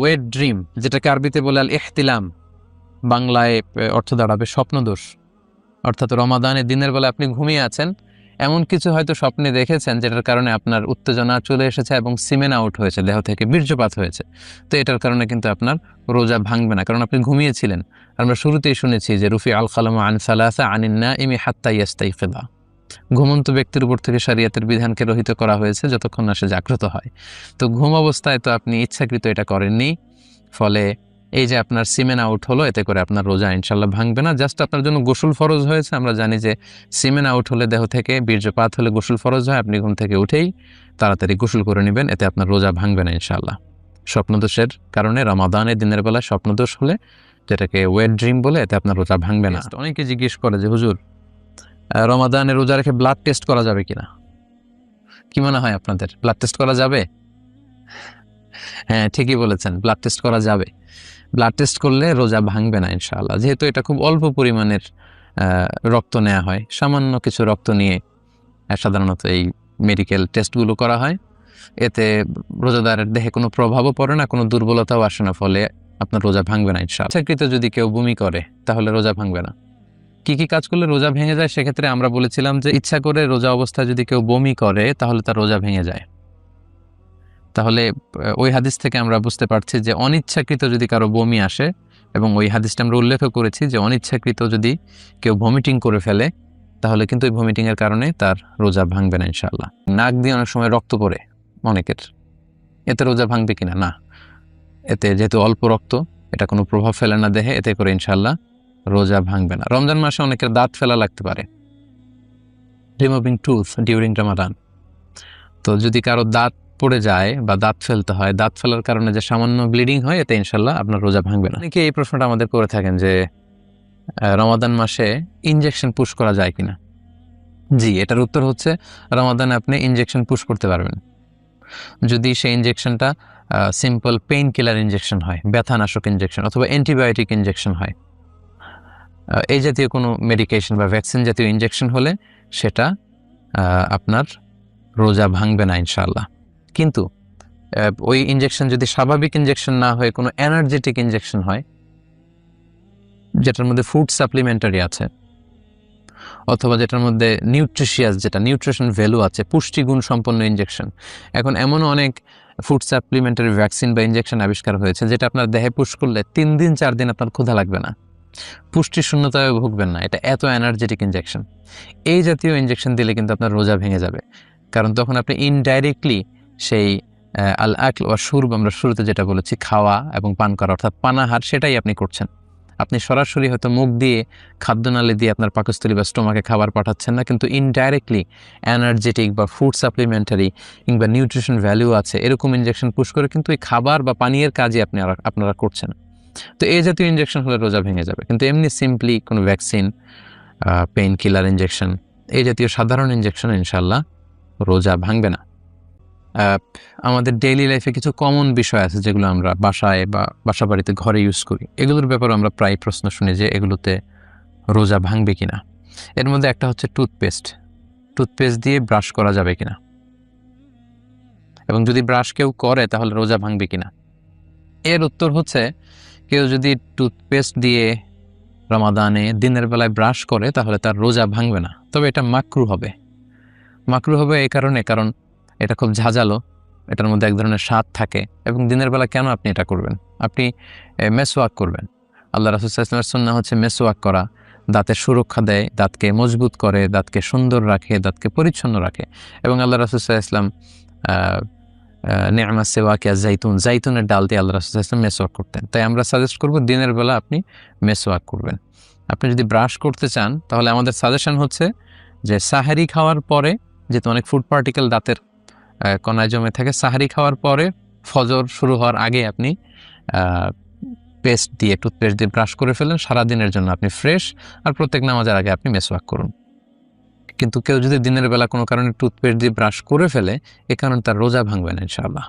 Wait dream, যেটাকে আরবিতে বলে আল ইহতিলাম, বাংলায় অর্থ দাঁড়াবে স্বপ্নদোষ। অর্থাৎ রমাদানের দিনের বেলা আপনি ঘুমিয়ে আছেন, এমন কিছু হয়তো স্বপ্নে দেখেছেন যেটার কারণে আপনার উত্তেজনা চলে এসেছে এবং সিমেন আউট হয়েছে, দেহ থেকে বীর্যপাত হয়েছে। তো এটার কারণে কিন্তু আপনার রোজা ভাঙবে না, কারণ আপনি ঘুমিয়েছিলেন। আমরা শুরুতেই শুনেছি যে রুফি আল কালাম আন সালাসা আনিন নাইমি হাত্তা ইয়াস্তাইকিযা, ঘুমন্ত ব্যক্তির উপর থেকে শরিয়তের বিধানকে রহিত করা হয়েছে যতক্ষণ না সে জাগ্রত হয়। তো ঘুম অবস্থায় তো আপনি ইচ্ছাকৃত এটা করেননি, ফলে এই যে আপনার সিমেন আউট হলো, এতে করে আপনার রোজা ইনশাল্লাহ ভাঙবে না। জাস্ট আপনার জন্য গোসল ফরজ হয়েছে। আমরা জানি যে সিমেন আউট হলে দেহ থেকে বীর্যপাত হলে গোসল ফরজ হয়। আপনি ঘুম থেকে উঠেই তাড়াতাড়ি গোসল করে নেবেন, এতে আপনার রোজা ভাঙবে না ইনশাল্লাহ। স্বপ্নদোষের কারণে রমাদানের দিনের বেলা স্বপ্নদোষ হলে, যেটাকে ওয়েট ড্রিম বলে, এতে আপনার রোজা ভাঙবে না। অনেকে জিজ্ঞেস করে যে হুজুর, রমাদানে রোজা রেখে ব্লাড টেস্ট করা যাবে কিনা? কি মনে হয় আপনাদের, ব্লাড টেস্ট করা যাবে? হ্যাঁ, ঠিকই বলেছেন, ব্লাড টেস্ট করা যাবে। ব্লাড টেস্ট করলে রোজা ভাঙবে না ইনশাআল্লাহ, যেহেতু এটা খুব অল্প পরিমাণের রক্ত নেওয়া হয়। সামান্য কিছু রক্ত নিয়ে সাধারণত এই মেডিকেল টেস্টগুলো করা হয়। এতে রোজাদারের দেহে কোনো প্রভাবও পড়ে না, কোনো দুর্বলতাও আসে না, ফলে আপনার রোজা ভাঙবে না ইনশাআল্লাহ। ইচ্ছাকৃত যদি কেউ বমি করে তাহলে রোজা ভাঙবে না। কি কি কাজ করলে রোজা ভেঙে যায়? সেক্ষেত্রে আমরা বলেছিলাম যে ইচ্ছা করে রোজা অবস্থায় যদি কেউ বমি করে তাহলে তার রোজা ভেঙে যায়। তাহলে ওই হাদিস থেকে আমরা বুঝতে পারছি যে অনিচ্ছাকৃত যদি কারো বমি আসে, এবং ওই হাদিসটা আমরা উল্লেখ করেছি যে অনিচ্ছাকৃত যদি কেউ ভমিটিং করে ফেলে তাহলে কিন্তু ওই ভমিটিংয়ের কারণে তার রোজা ভাঙবে না ইনশাআল্লাহ। নাক দিয়ে অনেক সময় রক্ত পড়ে অনেকের, এতে রোজা ভাঙবে কিনা? না, এতে যেহেতু অল্প রক্ত, এটা কোনো প্রভাব ফেলে না দেহে, এতে করে ইনশাআল্লাহ রোজা ভাঙবে না। রমজান মাসে অনেকের দাঁত ফেলা লাগতে পারে, রিমুভিং টুথ ডিউরিং রমাদান। তো যদি কারো দাঁত পড়ে যায় বা দাঁত ফেলতে হয়, দাঁত ফেলার কারণে যে সামান্য ব্লিডিং হয়, এতে ইনশাল্লাহ আপনার রোজা ভাঙবে না। অনেকে এই প্রশ্নটা আমাদের করে থাকেন যে রমাদান মাসে ইনজেকশন পুশ করা যায় কিনা। জি, এটার উত্তর হচ্ছে রমাদানে আপনি ইনজেকশন পুশ করতে পারবেন যদি সেই ইনজেকশনটা সিম্পল পেইন কিলার ইনজেকশন হয়, ব্যথানাশক ইনজেকশন অথবা অ্যান্টিবায়োটিক ইনজেকশন হয়। এই জাতীয় কোনো মেডিকেশন বা ভ্যাকসিন জাতীয় ইনজেকশন হলে সেটা আপনার রোজা ভাঙবে না ইনশাআল্লাহ। কিন্তু ওই ইনজেকশন যদি স্বাভাবিক ইনজেকশন না হয়ে কোনো এনার্জেটিক ইনজেকশন হয়, যেটার মধ্যে ফুড সাপ্লিমেন্টারি আছে, অথবা যেটার মধ্যে নিউট্রিশিয়াস, যেটা নিউট্রিশন ভ্যালু আছে, পুষ্টিগুণ সম্পন্ন ইনজেকশন। এখন এমন অনেক ফুড সাপ্লিমেন্টারি ভ্যাকসিন বা ইনজেকশন আবিষ্কার হয়েছে যেটা আপনার দেহে পুশ করলে 3 দিন 4 দিন আপনার ক্ষুধা লাগবে না, পুষ্টির শূন্যতায় ভুগবেন না। এটা এত এনার্জেটিক ইনজেকশন। এই জাতীয় ইনজেকশন দিলে কিন্তু আপনার রোজা ভেঙে যাবে, কারণ তখন আপনি ইনডাইরেক্টলি সেই আল আকল ওয়া শুরব, আমরা শুরুতে যেটা বলেছি, খাওয়া এবং পান করা অর্থাৎ পানাহার, সেটাই আপনি করছেন। আপনি সরাসরি হয়তো মুখ দিয়ে, খাদ্যনালী দিয়ে আপনার পাকস্থলী বা স্টোমাকে খাবার পাঠাচ্ছেন না, কিন্তু ইনডাইরেক্টলি এনার্জেটিক বা ফুড সাপ্লিমেন্টারি কিংবা নিউট্রিশন ভ্যালু আছে এরকম ইনজেকশন পুশ করে কিন্তু এই খাবার বা পানীয়ের কাজই আপনারা করছেন। তো এই জাতীয় ইনজেকশন হলে রোজা ভেঙে যাবে। কিন্তু এমনি সিম্পলি কোনো ভ্যাকসিন, পেইন কিলার ইনজেকশন, এই জাতীয় সাধারণ ইনজেকশন ইনশাল্লাহ রোজা ভাঙবে না। আমাদের ডেইলি লাইফে কিছু কমন বিষয় আছে যেগুলো আমরা বাসায় বা বাসা বাড়িতে ঘরে ইউজ করি, এগুলোর ব্যাপারে আমরা প্রায় প্রশ্ন শুনি যে এগুলোতে রোজা ভাঙবে কিনা। এর মধ্যে একটা হচ্ছে টুথপেস্ট দিয়ে ব্রাশ করা যাবে কিনা, এবং যদি ব্রাশ কেউ করে তাহলে রোজা ভাঙবে কিনা। এর উত্তর হচ্ছে, কেউ যদি টুথপেস্ট দিয়ে রমাদানে দিনের বেলায় ব্রাশ করে তাহলে তার রোজা ভাঙবে না, তবে এটা মাকরু হবে। এই কারণ এটা খুব ঝাঁঝালো, এটার মধ্যে এক ধরনের স্বাদ থাকে, এবং দিনের বেলা কেন আপনি এটা করবেন? আপনি মেসওয়াক করবেন। আল্লাহ রাসূল সাল্লাল্লাহু আলাইহি ওয়াসাল্লামের সুন্নাহ হচ্ছে মেসওয়াক করা, দাঁতের সুরক্ষা দেয়, দাঁতকে মজবুত করে, দাঁতকে সুন্দর রাখে, দাঁতকে পরিচ্ছন্ন রাখে। এবং আল্লাহ রাসূল সাল্লাল্লাহু আলাইহি ওয়াসাল্লাম নি'মা সিওয়াকিয়া জাইতুনের ডাল দিয়ে আল্লাহ রাসূল সাল্লাল্লাহু আলাইহি ওয়াসাল্লাম মেসওয়াক করতেন। তাই আমরা সাজেস্ট করব দিনের বেলা আপনি মেসওয়াক করবেন। আপনি যদি ব্রাশ করতে চান তাহলে আমাদের সাজেশন হচ্ছে যে সাহারি খাওয়ার পরে, যেহেতু অনেক ফুড পার্টিকেল দাঁতের কণায় জমে থাকে, সাহারি খাওয়ার পরে ফজর শুরু হওয়ার আগে আপনি টুথপেস্ট দিয়ে ব্রাশ করে ফেলেন, সারাদিনের জন্য আপনি ফ্রেশ। আর প্রত্যেক নামাজের আগে আপনি মেসওয়াক করুন। কিন্তু কেউ যদি দিনের বেলা কোনো কারণে টুথপেস্ট দিয়ে ব্রাশ করে ফেলে, এ কারণে তার রোজা ভাঙবে না ইনশাআল্লাহ।